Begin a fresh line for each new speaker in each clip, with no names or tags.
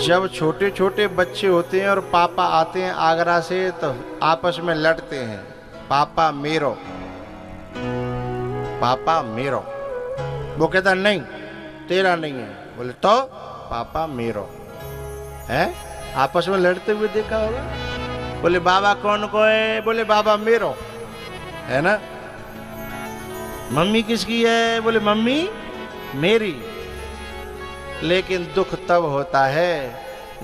जब छोटे छोटे बच्चे होते हैं और पापा आते हैं आगरा से तो आपस में लड़ते हैं, पापा मेरो, पापा मेरो। वो कहता नहीं तेरा नहीं है, बोले तो पापा मेरो है। आपस में लड़ते हुए देखा होगा। बोले बाबा कौन को है, बोले बाबा मेरो है ना। मम्मी किसकी है, बोले मम्मी मेरी। लेकिन दुख तब होता है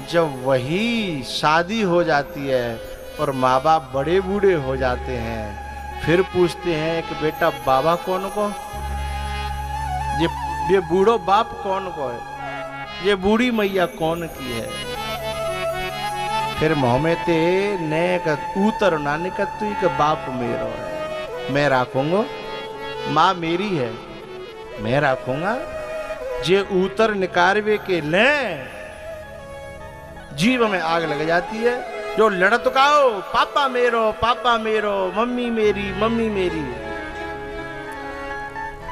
जब वही शादी हो जाती है और माँ बाप बड़े बूढ़े हो जाते हैं, फिर पूछते हैं कि बेटा बाबा कौन को, ये बूढ़ो बाप कौन को है, ये बूढ़ी मैया कौन की है। फिर मोहम्मते ने उतर नानी का तू का बाप मेरो है, मैं राखूंगा, माँ मेरी है मैं राखूंगा। जे उतर निकारवे के ले जीव में आग लग जाती है। जो लड़त काओ पापा मेरो मम्मी मेरी।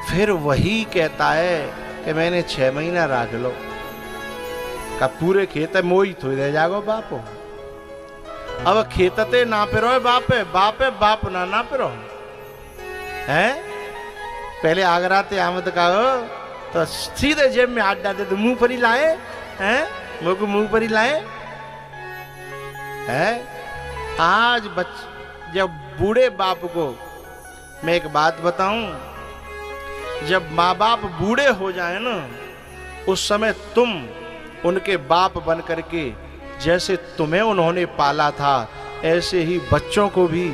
फिर वही कहता है कि मैंने 6 महीना राख लो का पूरे खेत मोई थोड़ी रह जागो बापो। अब खेतते ना पे रहो बाप ना पे रहो है। पहले आगराते आमद का तो सीधे जेब में हाथ डालते तो मुंह पर ही लाए हैं, मुंह पर ही लाए हैं। आज जब बूढ़े बाप को मैं एक बात बताऊं, जब माँ बाप बूढ़े हो जाए ना, उस समय तुम उनके बाप बन करके जैसे तुम्हें उन्होंने पाला था, ऐसे ही बच्चों को भी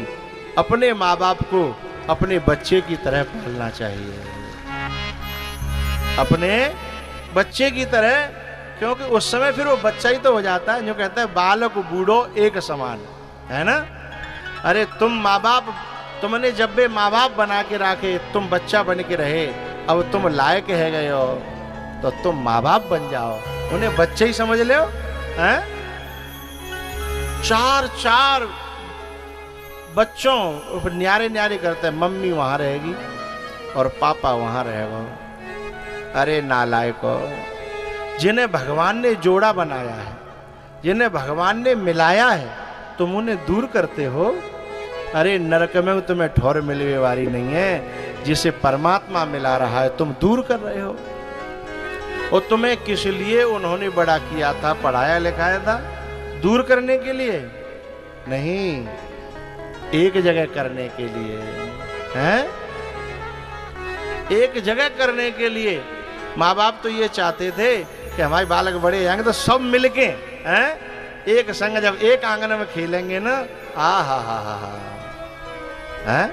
अपने माँ बाप को अपने बच्चे की तरह पालना चाहिए, अपने बच्चे की तरह। क्योंकि उस समय फिर वो बच्चा ही तो हो जाता है। जो कहता है बालक बूढ़ो एक समान है ना। अरे तुम माँ बाप, तुमने जब भी माँ बाप बना के रखे, तुम बच्चा बन के रहे, अब तुम लायक है गए हो तो तुम माँ बाप बन जाओ, उन्हें बच्चे ही समझ लो हैं। 4 बच्चों न्यारे करते हैं, मम्मी वहां रहेगी और पापा वहां रहेगा। अरे नालायको, जिन्हें भगवान ने जोड़ा बनाया है, जिन्हें भगवान ने मिलाया है, तुम उन्हें दूर करते हो। अरे नरक में तुम्हें ठौर मिलने वाली नहीं है, जिसे परमात्मा मिला रहा है तुम दूर कर रहे हो। और तुम्हें किस लिए उन्होंने बड़ा किया था, पढ़ाया लिखाया था, दूर करने के लिए नहीं, एक जगह करने के लिए हैं, एक जगह करने के लिए। माँ बाप तो ये चाहते थे कि हमारे बालक बड़े जाएंगे तो सब मिलके हैं एक संग जब एक आंगन में खेलेंगे ना, हा हैं।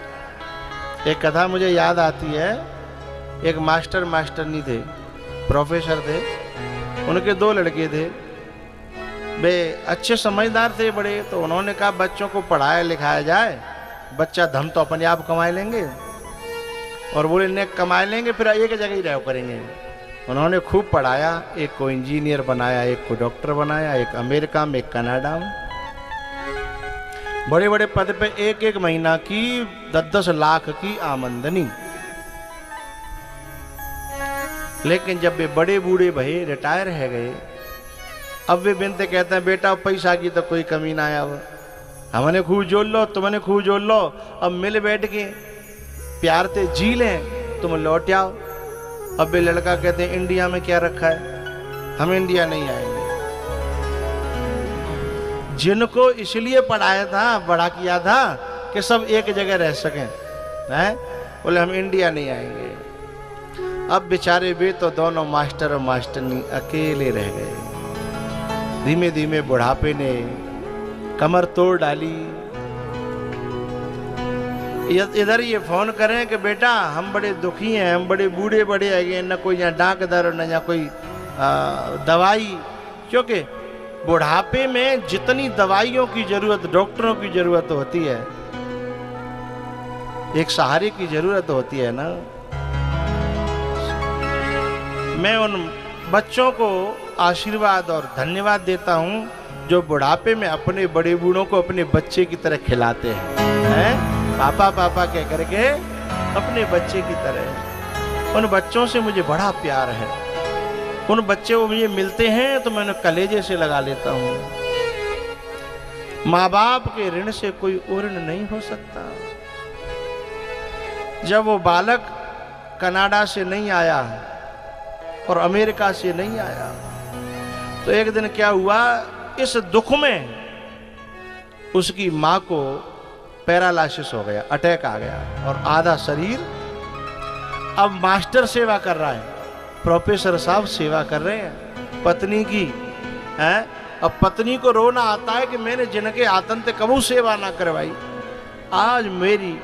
एक कथा मुझे याद आती है। एक मास्टरनी थे, प्रोफेसर थे, उनके 2 लड़के थे, वे अच्छे समझदार थे बड़े। तो उन्होंने कहा बच्चों को पढ़ाया लिखाया जाए, बच्चा धन तो अपने आप कमाए लेंगे और बोले ने कमाए लेंगे फिर एक जगह ही रह करेंगे। उन्होंने खूब पढ़ाया, एक को इंजीनियर बनाया, एक को डॉक्टर बनाया, एक अमेरिका में, एक कनाडा में, बड़े बड़े पद पे, एक महीना की 10-10 लाख की आमदनी। लेकिन जब वे बड़े बूढ़े भये, रिटायर है गए, अब वे बिनते कहते हैं बेटा पैसा की तो कोई कमी ना आया, अब हमने खूब जोड़ लो, तुमने खूब जोड़ लो, अब मिल बैठ के प्यार से जी लें, तुम लौट आओ। अब वे लड़का कहते हैं इंडिया में क्या रखा है, हम इंडिया नहीं आएंगे। जिनको इसलिए पढ़ाया था, बड़ा किया था कि सब एक जगह रह सकें, हैं, बोले हम इंडिया नहीं आएंगे। अब बेचारे वे तो दोनों मास्टर और मास्टरनी अकेले रह गए। धीमे धीमे बुढ़ापे ने कमर तोड़ डाली। इधर ये फोन करें कि बेटा हम बड़े दुखी हैं, हम बड़े बूढ़े बड़े आए, न कोई यहाँ डॉक्टर न यहाँ कोई दवाई। क्योंकि बुढ़ापे में जितनी दवाइयों की जरूरत, डॉक्टरों की जरूरत होती है, एक सहारे की जरूरत होती है ना। मैं उन बच्चों को आशीर्वाद और धन्यवाद देता हूँ जो बुढ़ापे में अपने बड़े बूढ़ों को अपने बच्चे की तरह खिलाते हैं, पापा पापा कह करके अपने बच्चे की तरह। उन बच्चों से मुझे बड़ा प्यार है, उन बच्चे वो मुझे मिलते हैं तो मैं उन्हें कलेजे से लगा लेता हूं। माँ बाप के ऋण से कोई ऋण नहीं हो सकता। जब वो बालक कनाडा से नहीं आया और अमेरिका से नहीं आया तो एक दिन क्या हुआ, इस दुख में उसकी मां को पैरालिसिस हो गया, अटैक आ गया और आधा शरीर। अब मास्टर सेवा कर रहा है, प्रोफेसर साहब सेवा कर रहे हैं पत्नी की है। अब पत्नी को रोना आता है कि मैंने जिनके आतंक कबू सेवा ना करवाई। आज मेरी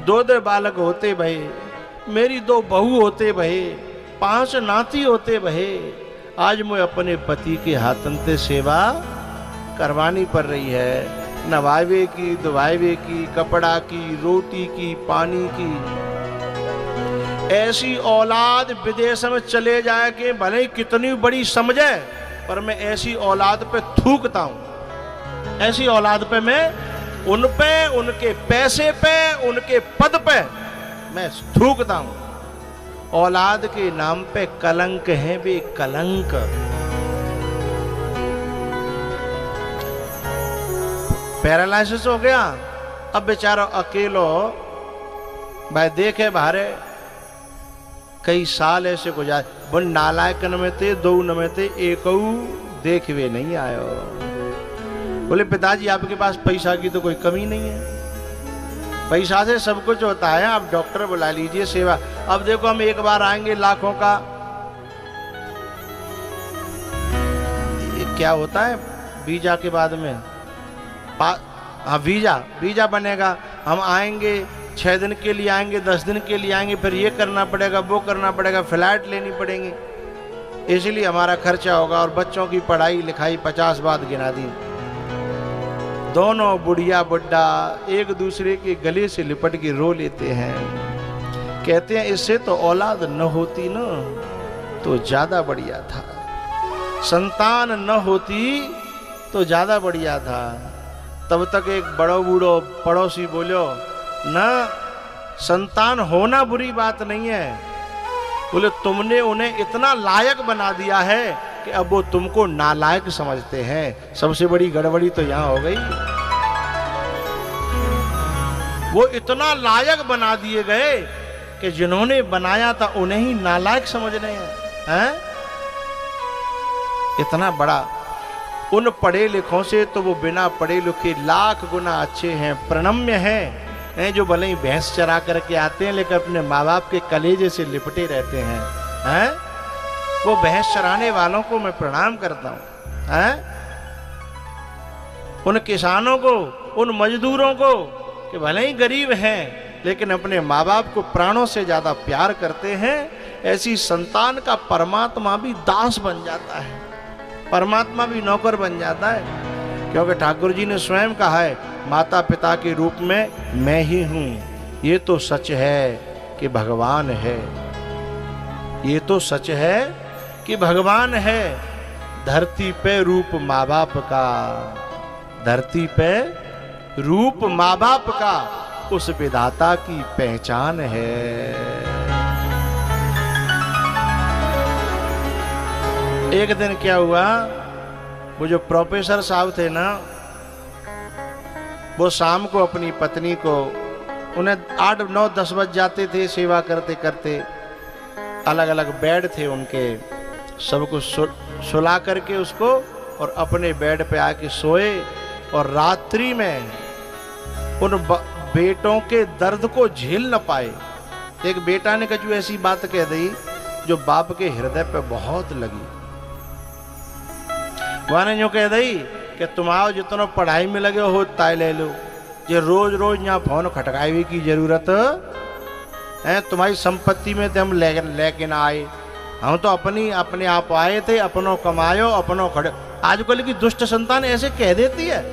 2 बालक होते भये, मेरी 2 बहू होते भये, 5 नाती होते भये, आज मैं अपने पति के हाथंते सेवा करवानी पड़ रही है। नवावे की, धुवावे की, कपड़ा की, रोटी की, पानी की। ऐसी औलाद विदेश में चले जाए कि भले ही कितनी बड़ी समझे, पर मैं ऐसी औलाद पे थूकता हूं। ऐसी औलाद पे मैं उन पे, उनके पैसे पे, उनके पद पे मैं थूकता हूं। औलाद के नाम पे कलंक है बे कलंक। पैरालिसिस हो गया, अब बेचारा अकेलो भाई देखे बाहरे कई साल ऐसे गुजार। बन नालायकन में थे, 2 न में थे, एक देख वे नहीं आयो। बोले पिताजी आपके पास पैसा की तो कोई कमी नहीं है, पैसा से सब कुछ होता है, आप डॉक्टर बुला लीजिए सेवा। अब देखो हम एक बार आएंगे लाखों का, क्या होता है वीजा के बाद में, हाँ वीजा बनेगा, हम आएंगे 6 दिन के लिए आएंगे, 10 दिन के लिए आएंगे, फिर ये करना पड़ेगा, वो करना पड़ेगा, फ्लैट लेनी पड़ेंगी, इसलिए हमारा खर्चा होगा। और बच्चों की पढ़ाई लिखाई 50 बात गिना दी। दोनों बुढ़िया बुड्ढा एक दूसरे के गले से लिपट के रो लेते हैं, कहते हैं इससे तो औलाद न होती न तो ज्यादा बढ़िया था, संतान न होती तो ज्यादा बढ़िया था। तब तक एक बड़ो बूढ़ो पड़ोसी बोलो, न संतान होना बुरी बात नहीं है, बोले तुमने उन्हें इतना लायक बना दिया है कि अब वो तुमको नालायक समझते हैं। सबसे बड़ी गड़बड़ी तो यहां हो गई, वो इतना लायक बना दिए गए कि जिन्होंने बनाया था उन्हें ही नालायक समझ रहे हैं। इतना बड़ा उन पढ़े लिखों से तो वो बिना पढ़े लिखे लाख गुना अच्छे हैं, प्रणम्य हैं, जो भले ही भैंस चरा करके आते हैं लेकिन अपने माँ बाप के कलेजे से लिपटे रहते हैं। वो भैंस चराने वालों को मैं प्रणाम करता हूँ, उन किसानों को, उन मजदूरों को कि भले ही गरीब हैं लेकिन अपने माँ बाप को प्राणों से ज्यादा प्यार करते हैं। ऐसी संतान का परमात्मा भी दास बन जाता है, परमात्मा भी नौकर बन जाता है, क्योंकि ठाकुर जी ने स्वयं कहा है माता पिता के रूप में मैं ही हूं। ये तो सच है कि भगवान है, ये तो सच है कि भगवान है। धरती पे रूप माँ बाप का, धरती पे रूप माँ बाप का उस विधाता की पहचान है। एक दिन क्या हुआ, वो जो प्रोफेसर साहब थे ना, वो शाम को अपनी पत्नी को, उन्हें 8, 9, 10 बज जाते थे सेवा करते करते, अलग अलग बेड थे उनके, सबको सुला करके उसको और अपने बेड पे आके सोए। और रात्रि में उन बेटों के दर्द को झेल न पाए, एक बेटा ने कछु ऐसी बात कह दी जो बाप के हृदय पे बहुत लगी। वह जो कह दी कि तुम आओ जितना पढ़ाई में लगे हो ताय ले लो, ये रोज रोज यहाँ फोन खटकाए की जरूरत है, तुम्हारी संपत्ति में तो हम लेके ना आए, हम तो अपने आप आए थे, अपनों कमायो अपनों खड़े। आजकल की दुष्ट संतान ऐसे कह देती है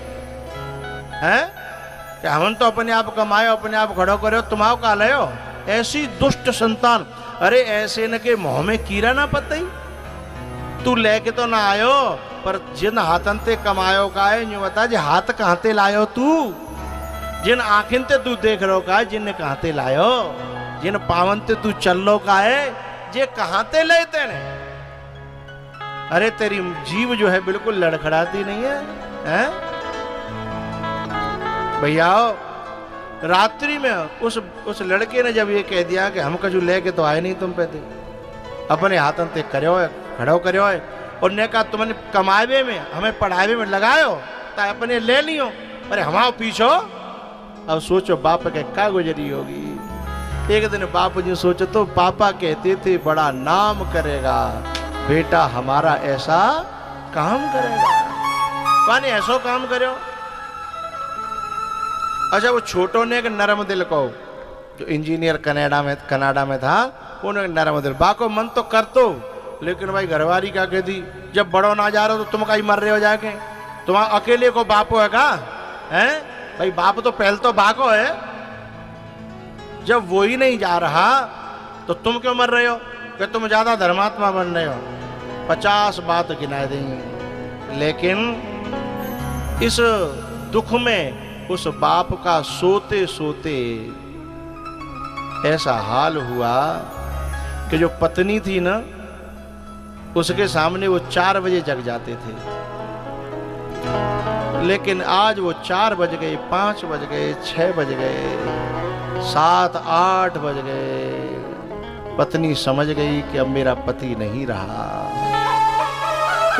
कि हम तो अपने आप कमायो अपने आप खड़ो करो, तुम आओ का लो, ऐसी दुष्ट संतान। अरे ऐसे न के मुंह में कीड़ा ना पतई, तू लेके तो ना आयो, पर जिन हाथन ते कमायो का है यूं बता जे हाथ कहां ते लायो तू, जिन आंखिन ते तू देख रो का है जिन कहां ते लायो, जिन पावन ते तू चल लो का है जे कहां ते ले तेने। अरे तेरी जीभ जो है बिल्कुल लड़खड़ाती नहीं है, हैं? भैया रात्रि में उस लड़के ने जब ये कह दिया कि हम कछु लेके तो आए नहीं तुम पे थे, अपने हाथन ते करो है, खड़ो करो है, और ने कहा तुमने कमावे में हमें पढ़ावे में लगायो ता अपने ले लियो, अरे हमाओ पीछो। अब सोचो बाप के क्या गुजरी होगी। एक दिन बाप जी सोचो तो पापा कहते थे बड़ा नाम करेगा, बेटा हमारा ऐसा काम करेगा, माने ऐसो काम करो। अच्छा वो छोटो ने एक नरम दिल को, जो इंजीनियर कनाडा में था, उन्होंने नरम दिल, बाको मन तो कर तो, लेकिन भाई घरवाली क्या कहती, जब बड़ो ना जा रहे हो तो तुम कहीं मर रहे हो जाके, तुम अकेले को बापो है का, हैं? भाई बाप तो पहले तो बाको है, जब वो ही नहीं जा रहा तो तुम क्यों मर रहे हो कि तुम ज्यादा धर्मात्मा बन रहे हो। 50 बात गिनाए देंगे, लेकिन इस दुख में उस बाप का सोते सोते ऐसा हाल हुआ कि जो पत्नी थी ना, उसके सामने वो 4 बजे जग जाते थे, लेकिन आज वो 4 बज गए, 5 बज गए, 6 बज गए, 7, 8 बज गए। पत्नी समझ गई कि अब मेरा पति नहीं रहा।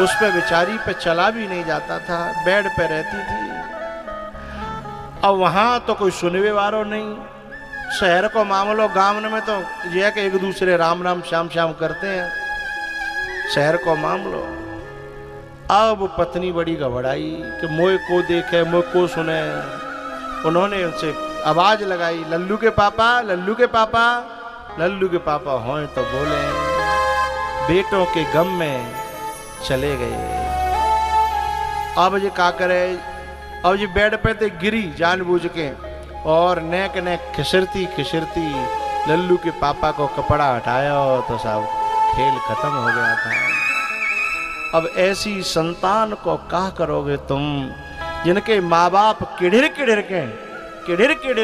उस पे बेचारी पे चला भी नहीं जाता था, बेड पे रहती थी। अब वहां तो कोई सुनने वालों नहीं, शहर को मामलो, गांव में तो यह कि एक दूसरे राम राम श्याम श्याम करते हैं, शहर को मामलो। अब पत्नी बड़ी घबराई कि मोए को देखे, मोए को सुने। उन्होंने उनसे आवाज लगाई, लल्लू के पापा, लल्लू के पापा। लल्लू के पापा हों तो बोले, बेटों के गम में चले गए। अब ये क्या करे, अब ये बेड पे ते गिरी जानबूझ के, और नेक नेक खिसरती खिसरती लल्लू के पापा को कपड़ा हटाया तो सब खेल खत्म हो गया था। अब ऐसी संतान को क्या करोगे तुम, जिनके माँ बाप किड़िर किड़िर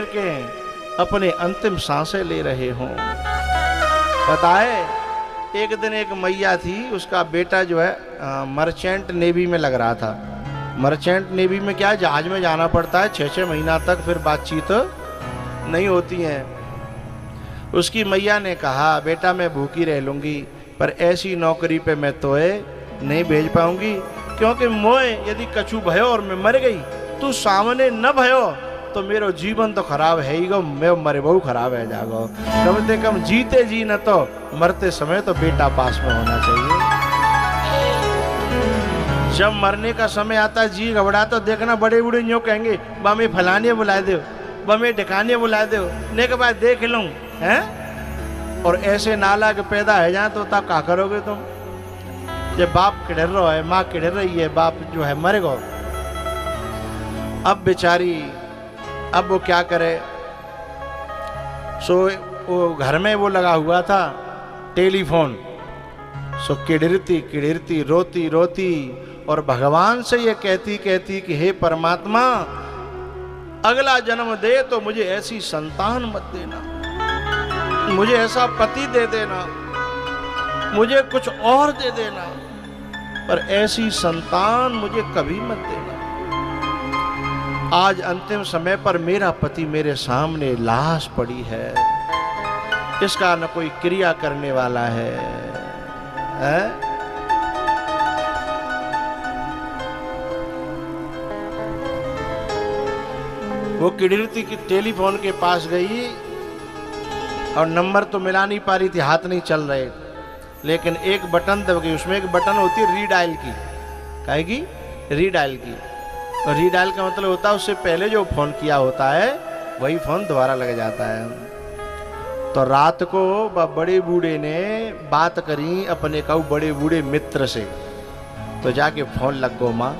के अपने अंतिम सांसें ले रहे हों। बताए एक दिन एक मैया थी, उसका बेटा जो है मर्चेंट नेवी में लग रहा था। मर्चेंट नेवी में क्या, जहाज में जाना पड़ता है 6-6 महीना तक, फिर बातचीत नहीं होती है। उसकी मैया ने कहा, बेटा मैं भूखी रह लूंगी, पर ऐसी नौकरी पे मैं तोए नहीं भेज पाऊंगी, क्योंकि मोए यदि कछु भयो और मैं मर गई, तू सामने न भयो तो मेरो जीवन तो खराब है ही गो, मैं मरे बहु खराब है जागो। कम से कम जीते जी न तो मरते समय तो बेटा पास में होना चाहिए। जब मरने का समय आता है जी घबरा तो देखना बड़े बूढ़े यूं कहेंगे, बमे फलाने बुला दो, बमे ढिकाने बुला दो, ने के बाद देख लूं, हैं? और ऐसे नाला के पैदा है जाए तो तब क्या करोगे तुम? जब बाप किड़र रहा है, माँ किड़र रही है, बाप जो है मर गो। अब बेचारी, अब वो क्या करे, सो वो घर में वो लगा हुआ था टेलीफोन, सो किड़िरती रोती रोती और भगवान से ये कहती कि हे परमात्मा, अगला जन्म दे तो मुझे ऐसी संतान मत देना, मुझे ऐसा पति दे देना, मुझे कुछ और दे देना, पर ऐसी संतान मुझे कभी मत देना। आज अंतिम समय पर मेरा पति मेरे सामने लाश पड़ी है, इसका न कोई क्रिया करने वाला है, वो किड़िरती की टेलीफोन के पास गई और नंबर तो मिला नहीं पा रही थी, हाथ नहीं चल रहे, लेकिन एक बटन दब गई। उसमें एक बटन होती है रीडायल की, कहेगी रीडायल की, और रीडायल का मतलब होता है उससे पहले जो फोन किया होता है वही फोन दोबारा लग जाता है। तो रात को बड़े बूढ़े ने बात करी अपने कहू बड़े बूढ़े मित्र से, तो जाके फोन लग गो माँ,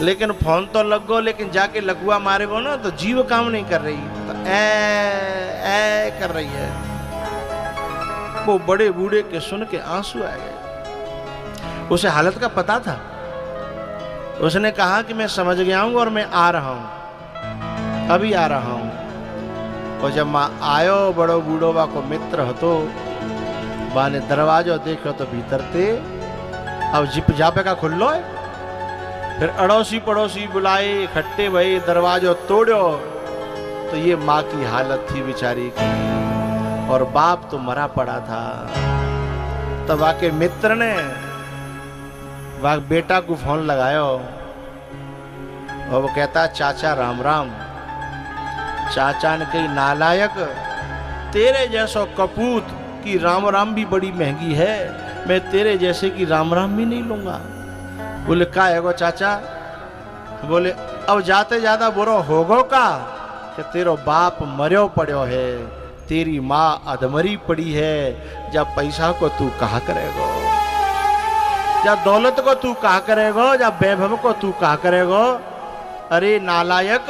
लेकिन फोन तो लग गो, लेकिन जाके लगुआ मारे गो ना तो जीव काम नहीं कर रही, तो ए कर रही है। वो बड़े बूढ़े के सुन के आंसू आ गए। उसे हालत का पता था, उसने कहा कि मैं समझ गया हूं और मैं आ रहा हूं, अभी आ रहा हूं। और जब माँ आयो बड़ो बूढ़ो बा को मित्र हो तो बाने दरवाजो देखो तो भीतर ते अब जिप जापे का खुल्लो है। फिर अड़ोसी पड़ोसी बुलाए, इकट्ठे भई, दरवाजो तोड़ो तो ये माँ की हालत थी बेचारी की, और बाप तो मरा पड़ा था। तब आके मित्र ने वह बेटा को फोन लगायो और वो कहता चाचा राम राम। चाचा ने कही नालायक, तेरे जैसो कपूत की राम राम भी बड़ी महंगी है, मैं तेरे जैसे की राम राम भी नहीं लूंगा। बोले का है गो चाचा? बोले अब जाते ज्यादा बुरा होगो का कि तेरो बाप मर्यो पड़ो है, तेरी माँ अधमरी पड़ी है, जब पैसा को तू कहा करेगो, जब दौलत को तू कहा करेगो, जब वैभव को तू कहा करेगो। अरे नालायक,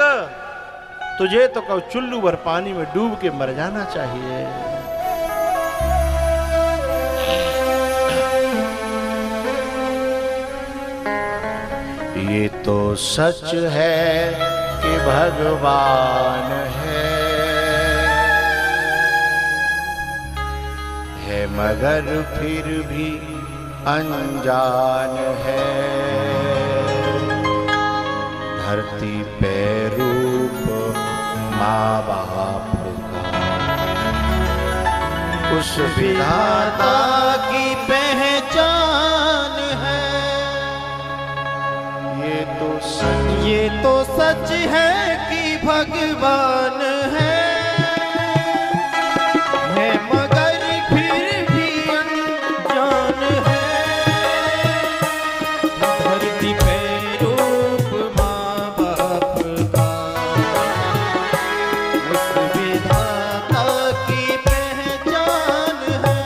तुझे तो कब चुल्लू भर पानी में डूब के मर जाना चाहिए। ये तो सच है कि भगवान है मगर फिर भी अनजान है। धरती पे रूप माँ बाप का, उस विधाता की पहचान है। ये तो सच है कि भगवान है मगर फिर भी अनजान है। धरती पे रूप माँ बाप का, उस विधाता की पहचान है।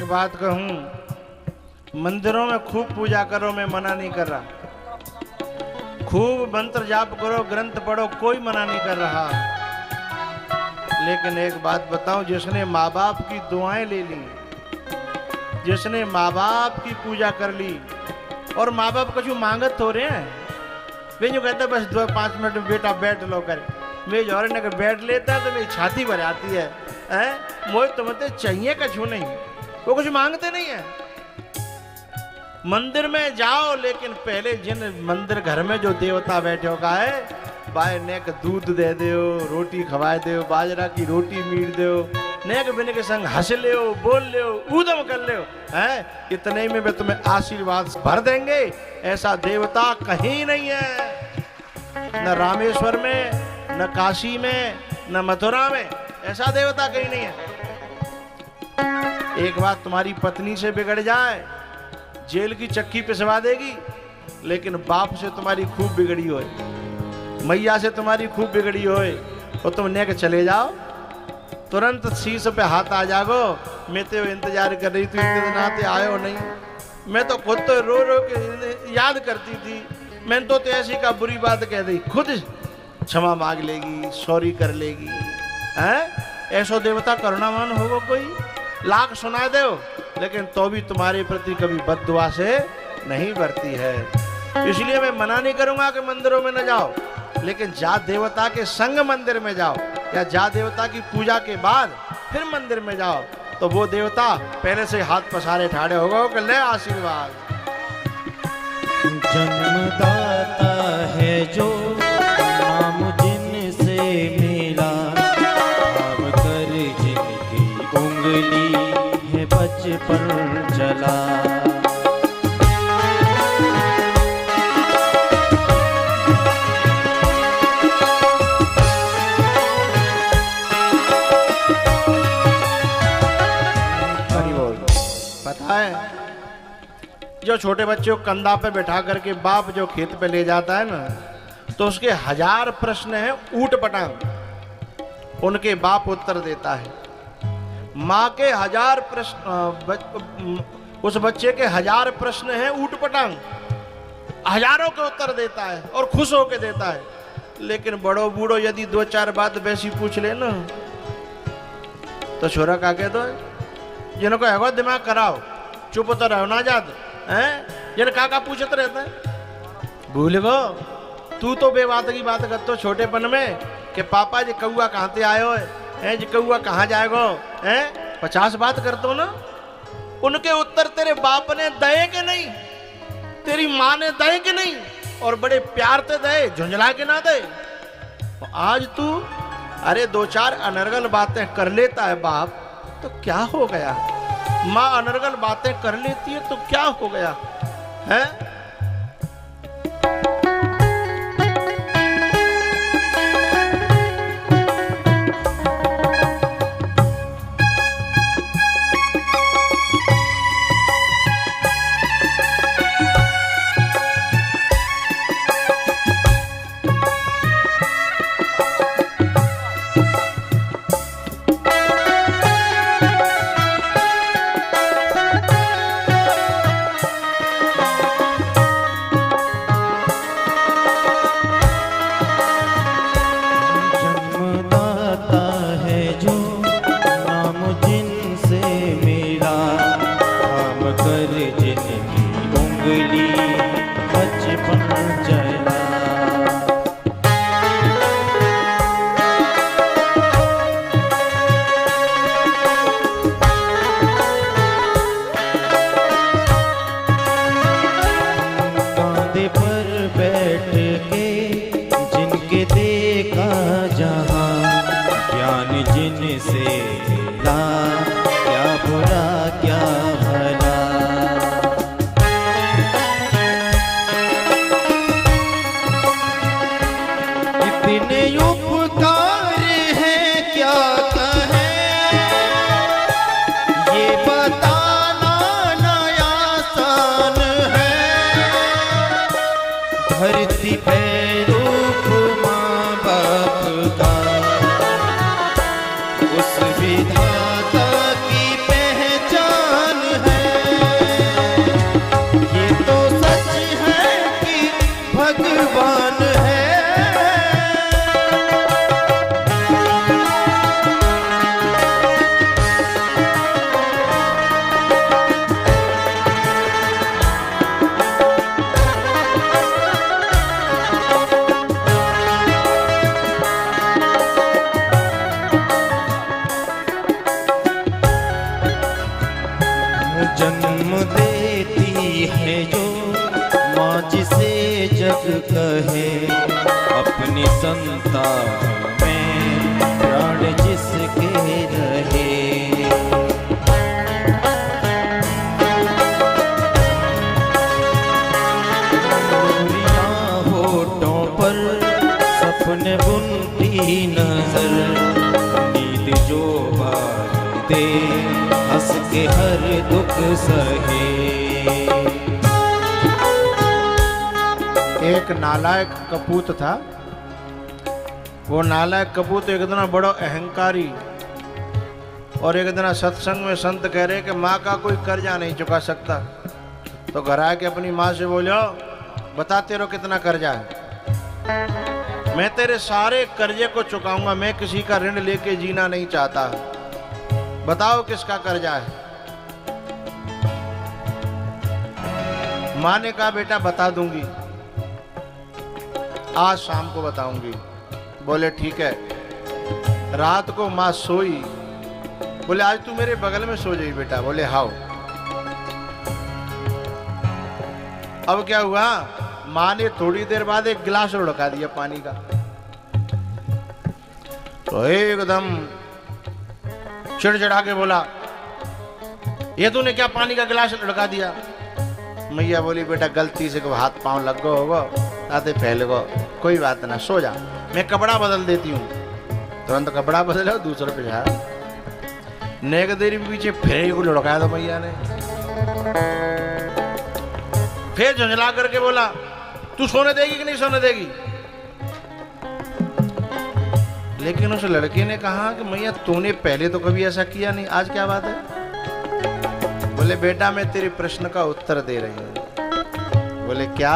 बात कहूं, मंदिरों में खूब पूजा करो, मैं मना नहीं कर रहा। खूब मंत्र जाप करो, ग्रंथ पढ़ो, कोई मना नहीं कर रहा। लेकिन एक बात बताऊं, जिसने माँ बाप की दुआएं ले ली, जिसने माँ बाप की पूजा कर ली, और माँ बाप कुछ मांगत हो रहे हैं, वे जो कहते बस 2-5 मिनट में बेटा बैठ लो कर, वे जो अगर बैठ लेता है तो मेरी छाती भर आती है, मोह तो मत चाहिए कछु नहीं, वो कुछ मांगते नहीं है। मंदिर में जाओ, लेकिन पहले जिन मंदिर घर में जो देवता बैठे होगा है, बाय नेक दूध दे दो, रोटी खवाए दो, बाजरा की रोटी मीट दो, नेक बिन के संग हंस ले, बोल ले, ऊधम कर ले, इतने में वे तुम्हें आशीर्वाद भर देंगे। ऐसा देवता कहीं नहीं है, न रामेश्वर में, न काशी में, न मथुरा में, ऐसा देवता कहीं नहीं है। एक बात तुम्हारी पत्नी से बिगड़ जाए, जेल की चक्की पिसवा देगी, लेकिन बाप से तुम्हारी खूब बिगड़ी होए, मैया से तुम्हारी खूब बिगड़ी होए, और तुम नेक चले जाओ, तुरंत शीश पे हाथ आ जागो, मैं तो इंतजार कर रही थी, इतने दिन आते आयो नहीं। मैं तो खुद तो रो रो के याद करती थी, मैंने तो ऐसी का बुरी बात कह दी, खुद क्षमा मांग लेगी, सॉरी कर लेगी। ऐसो देवता करुणावान होगा कोई? लाख सुना दो, लेकिन तो भी तुम्हारे प्रति कभी बद्दुआ से नहीं बरती है। इसलिए मैं मना नहीं करूंगा कि मंदिरों में न जाओ, लेकिन जा देवता के संग मंदिर में जाओ, या जा देवता की पूजा के बाद फिर मंदिर में जाओ, तो वो देवता पहले से हाथ पसारे ठाड़े होगा कि ले आशीर्वाद।
जन्मदाता है जो नाम जिनसे मिला, भाव कर जिनकी उंगली है बचपन चला।
पता है, जो छोटे बच्चे को कंधा पे बैठा करके बाप जो खेत पे ले जाता है ना, तो उसके 1000 प्रश्न हैं ऊट पटांग, उनके बाप उत्तर देता है। माँ के 1000 प्रश्न, उस बच्चे के 1000 प्रश्न हैं ऊट पटांग, हजारों के उत्तर देता है और खुश होके देता है। लेकिन बड़ो बूढ़ो यदि 2-4 बात वैसी पूछ ले ना, तो छोरा का कह दो, जिनको है दिमाग कराओ, चुप तो रहो ना जात, हैं जन काका पूछत रहता है, भूल गो तू तो बेबात की बात करतो छोटेपन में कि पापा जी कौआ कहाँ से आयो है जी, कौआ कहाँ जाएगो है, 50 बात करतो ना। उनके उत्तर तेरे बाप ने दए के नहीं, तेरी माँ ने दए के नहीं, और बड़े प्यार से दे, झुंझला के ना दे। आज तू अरे 2-4 अनर्गल बातें कर लेता है बाप तो क्या हो गया, माँ अनर्गल बातें कर लेती है तो क्या हो गया है।
धरती पे रूप माँ बाप का, उस विधाता की पहचान है। ये तो सच है कि भगवान है। जन्म देती है जो माँ जिसे जग कहे, अपनी संतान में प्राण जिसके रहे। गोरियां होठों पर सपने बुनती नजर, नींद जो बार दे हंस के हर दुख सहे।
एक नालायक कपूत था। वो नालायक कपूत एक दिन बड़ा अहंकारी, और एक दिन सत्संग में संत कह रहे कि माँ का कोई कर्जा नहीं चुका सकता। तो घर आके अपनी माँ से बोलो, बता तेरे कितना कर्जा है, मैं तेरे सारे कर्जे को चुकाऊंगा, मैं किसी का ऋण लेके जीना नहीं चाहता, बताओ किसका कर्जा है। माँ ने कहा बेटा बता दूंगी, आज शाम को बताऊंगी। बोले ठीक है। रात को माँ सोई, बोले आज तू मेरे बगल में सो जाई बेटा। बोले हाओ। अब क्या हुआ, माँ ने थोड़ी देर बाद एक गिलास लुढ़का दिया पानी का, तो एकदम चिड़चिड़ा के बोला, ये तूने क्या पानी का गिलास लुढ़का दिया। मैया बोली बेटा गलती से हाथ पांव लग गो होगा, आते फैल गो, कोई बात ना, सो जा, मैं कपड़ा बदल देती हूँ। तुरंत कपड़ा बदला, दूसरे पे जा। नेक देरी पीछे फिर को लुढ़काया तो मैया ने, फिर झंझला करके बोला तू सोने देगी कि नहीं सोने देगी। लेकिन उस लड़के ने कहा कि मैया तूने पहले तो कभी ऐसा किया नहीं, आज क्या बात है। बोले बेटा मैं तेरे प्रश्न का उत्तर दे रही हूं। बोले क्या।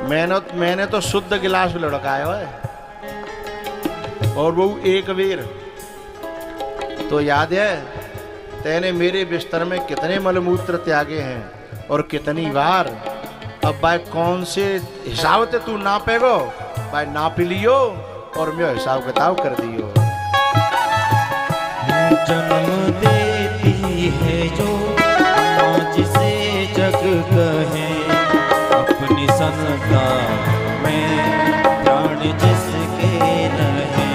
मैंने तो शुद्ध गिलास लुढ़काया है, और वो एक बेर। तो याद है तेने मेरे बिस्तर में कितने मलमूत्र त्यागे हैं, और कितनी बार। अब भाई कौन से हिसाब से तू नापेगो, भाई नाप लियो और मैं हिसाब किताब कर दियो।
जन्म देती है जो माँ जिसे जग कहे, अपनी संता में प्राण जिसके रहे।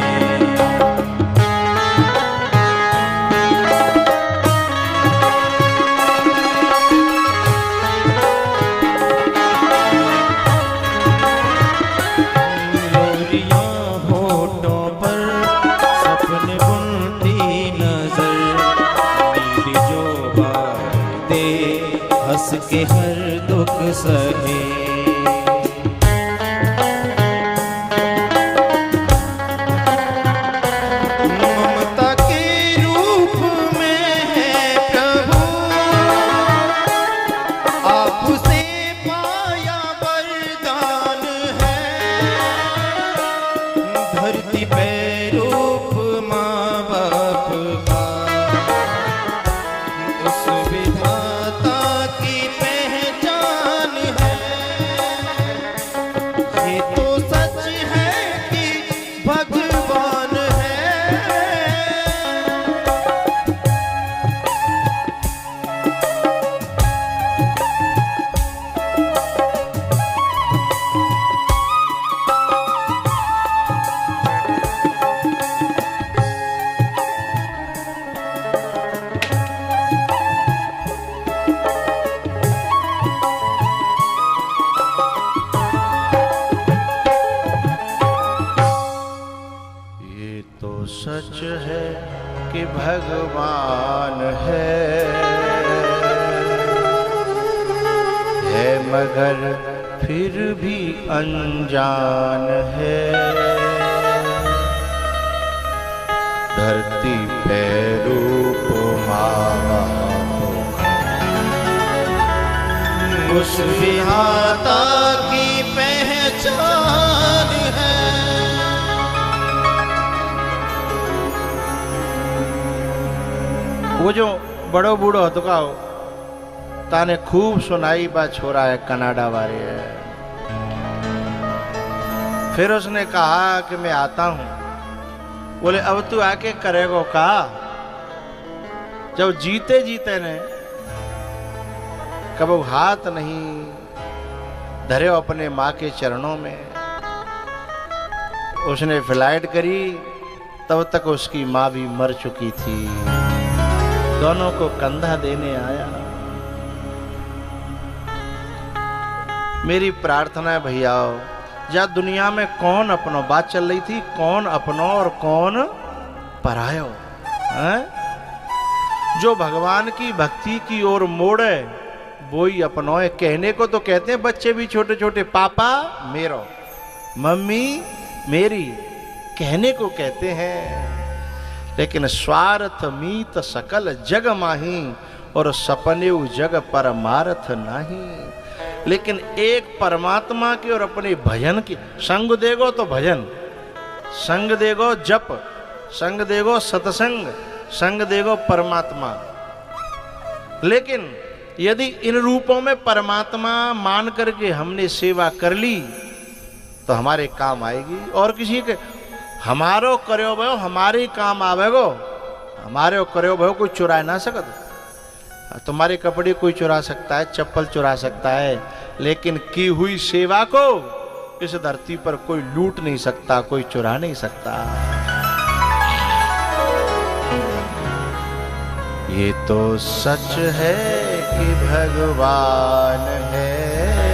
लोरियां होठों पर सपने बुनती नजर, नीली जो बात दे हंस के हर दुख सहे। ममता के रूप में है प्रभु, आपसे पाया वरदान है। धरती पे रूप माँ बाप का, उस विधाता की पहचान है। ये तो सच है कि भगवान है।
ये तो सच है कि भगवान है मगर फिर भी अनजान है। धरती पे रूप माँ
उस विधाता की पहचान है।
वो जो बड़ो बूढ़ो हो तो का ताने खूब सुनाई बा छोरा है कनाडा वाले है। फिर उसने कहा कि मैं आता हूं। बोले अब तू आके करेगो का? जब जीते जीते ने कब हाथ नहीं धरे अपने माँ के चरणों में। उसने फ्लाइट करी, तब तक उसकी माँ भी मर चुकी थी। दोनों को कंधा देने आया। मेरी प्रार्थना है भैयाओ, जा दुनिया में कौन अपनो, बात चल रही थी कौन अपनो और कौन परायो है? जो भगवान की भक्ति की ओर मोड़े वो ही अपनो है। कहने को तो कहते हैं बच्चे भी छोटे छोटे, पापा मेरो, मम्मी मेरी, कहने को कहते हैं। लेकिन स्वार्थ मीत सकल जग माही, और सपने जग परमार्थ नहीं। लेकिन एक परमात्मा की और अपने भजन की संग देगो तो भजन, संग देगो जप, संग देगो सत्संग, संग देगो परमात्मा। लेकिन यदि इन रूपों में परमात्मा मान करके हमने सेवा कर ली तो हमारे काम आएगी। और किसी के हमारो करो भयो हमारे काम आवेगो, हमारे करो भयो कोई चुरा ना सकता। तुम्हारे कपड़े कोई चुरा सकता है, चप्पल चुरा सकता है, लेकिन की हुई सेवा को इस धरती पर कोई लूट नहीं सकता, कोई चुरा नहीं सकता। ये तो सच है कि भगवान है